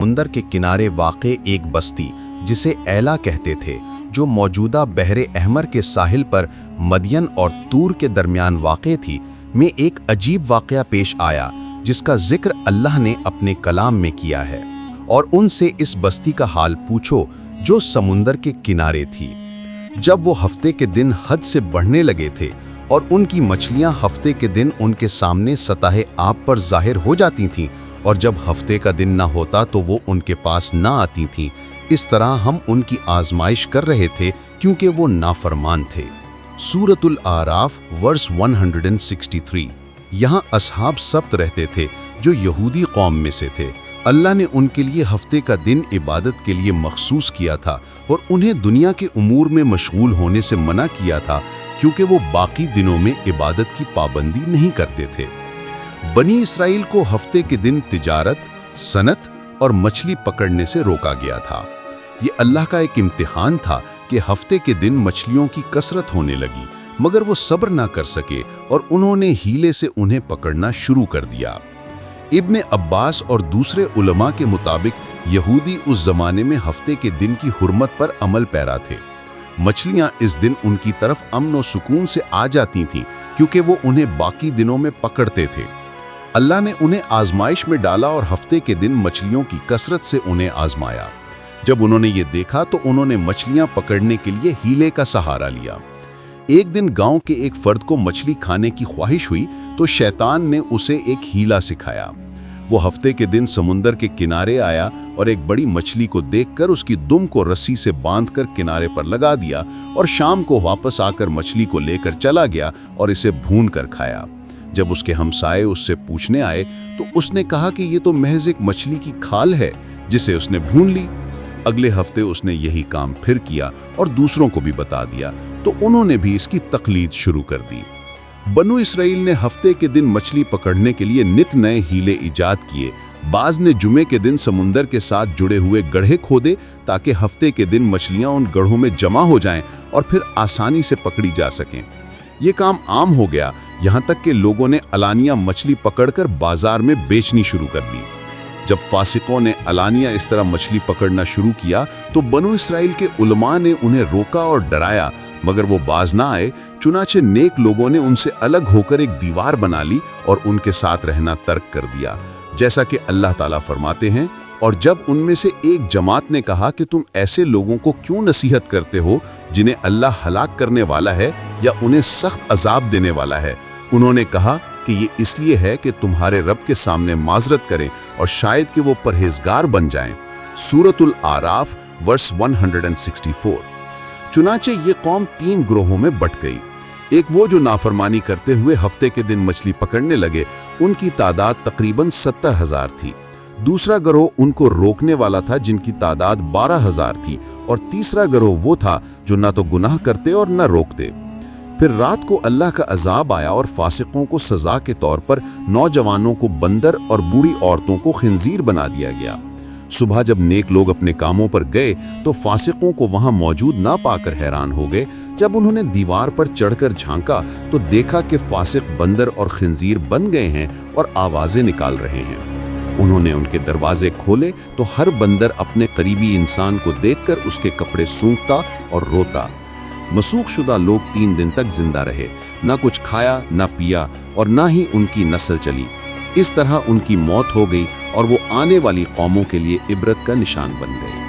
समुंदर के किनारे वाक़े एक बस्ती जिसे ऐला कहते थे, जो मौजूदा बहरे अहमर के साहिल पर मदियन और तूर के दरमियान वाक़े थी, में एक अजीब वाक़या पेश आया जिसका जिक्र अल्लाह ने अपने कलाम में किया है। और उनसे इस बस्ती का हाल पूछो जो समुंदर के किनारे थी। जब वो हफ्ते के दिन हद से बढ़ने लगे थे और उनकी मछलियां हफ्ते के दिन उनके सामने सतह आब पर जाहिर हो जाती थीं, और जब हफ्ते का दिन ना होता तो वो उनके पास ना आती थीं। इस तरह हम उनकी आजमाइश कर रहे थे क्योंकि वो नाफरमान थे। सूरतुल आराफ वर्स 163। यहाँ असहाब सब्त रहते थे जो यहूदी कौम में से थे। अल्लाह ने उनके लिए हफ्ते का दिन इबादत के लिए मखसूस किया था और उन्हें दुनिया के उमूर में मशगूल होने से मना किया था, क्योंकि वो बाकी दिनों में इबादत की पाबंदी नहीं करते थे। बनी इसराइल को हफ्ते के दिन तिजारत, सनत और मछली पकड़ने से रोका गया था। ये अल्लाह का एक इम्तिहान था कि हफ्ते के दिन मछलियों की कसरत होने लगी, मगर वो सब्र ना कर सके और उन्होंने हीले से उन्हें पकड़ना शुरू कर दिया। इब्ने अब्बास और दूसरे उलमा के मुताबिक यहूदी उस जमाने में हफ्ते के दिन की हुर्मत पर अमल पैरा थे। मछलियां इस दिन उनकी तरफ अमन और सुकून से आ जाती थीं, क्योंकि वो उन्हें बाकी दिनों में पकड़ते थे। अल्लाह ने उन्हें आजमाइश में डाला और हफ्ते के दिन मछलियों की कसरत से उन्हें आजमाया। जब उन्होंने ये देखा तो उन्होंने मछलियां पकड़ने के लिए हीले का सहारा लिया। एक दिन गांव के एक फर्द को मछली खाने की ख्वाहिश हुई तो शैतान ने उसे एक हीला सिखाया। वो हफ्ते के दिन समुंदर के किनारे आया और एक बड़ी मछली को देखकर उसकी दुम को रस्सी से बांधकर किनारे पर लगा दिया और शाम को वापस आकर मछली को लेकर चला गया और इसे भून कर खाया। जब उसके हमसाए उससे पूछने आए तो उसने कहा कि ये तो महज एक मछली की खाल है जिसे उसने भून ली। अगले हफ्ते उसने यही काम फिर किया और दूसरों को भी बता दिया, तो उन्होंने भी इसकी तकलीद शुरू कर दी। बनु इसराइल ने हफ्ते के दिन मछली पकड़ने के लिए नित नए हीले इजाद किए। बाज ने जुमे के दिन समुंदर के साथ जुड़े हुए गड्ढे खोदे ताकि हफ्ते के दिन मछलियां उन गड्ढों में जमा हो जाएं और फिर आसानी से पकड़ी जा सकें। ये काम आम हो गया, यहाँ तक कि लोगों ने अलानिया मछली पकड़कर बाजार में बेचनी शुरू कर दी। जब फासिकों ने अलानिया इस तरह मछली पकड़ना शुरू किया तो बनु इसराइल के उलमा ने उन्हें रोका और डराया, मगर वो बाज ना आए। चुनाचे नेक लोगों ने उनसे अलग होकर एक दीवार बना ली और उनके साथ रहना तर्क कर दिया, जैसा कि अल्लाह ताला फरमाते हैं। और जब उनमें से एक जमात ने कहा कि तुम ऐसे लोगों को क्यों नसीहत करते हो जिन्हें अल्लाह हलाक करने वाला है या उन्हें सख्त अजाब देने वाला है, उन्होंने कहा कि ये इसलिए है कि तुम्हारे रब के सामने माजरत करें और शायद कि वो परहेजगार बन जाएं। सूरतुल आराफ वर्स 164। चुनाचे ये कौम 3 ग्रोहों में बट गई। एक वो जो नाफरमानी करते हुए हफ्ते के दिन मछली पकड़ने लगे, उनकी तादाद तकरीबन 70,000 थी। दूसरा गिरोह उनको रोकने वाला था जिनकी तादाद 12,000 थी, और तीसरा गिरोह वो था जो ना तो गुनाह करते और न रोकते। फिर रात को अल्लाह का अजाब आया और फासिकों को सजा के तौर पर नौजवानों को बंदर और बूढ़ी औरतों को खिंजीर बना दिया गया। सुबह जब नेक लोग अपने कामों पर गए तो फासिकों को वहां मौजूद ना पाकर हैरान हो गए। जब उन्होंने दीवार पर चढ़कर झांका तो देखा कि फासिक बंदर और खिंजीर बन गए हैं और आवाजें निकाल रहे हैं। उन्होंने उनके दरवाजे खोले तो हर बंदर अपने करीबी इंसान को देखकर उसके कपड़े सूंघता और रोता। मसूख शुदा लोग 3 दिन तक जिंदा रहे, ना कुछ खाया ना पिया और ना ही उनकी नस्ल चली। इस तरह उनकी मौत हो गई और वो आने वाली कौमों के लिए इबरत का निशान बन गए।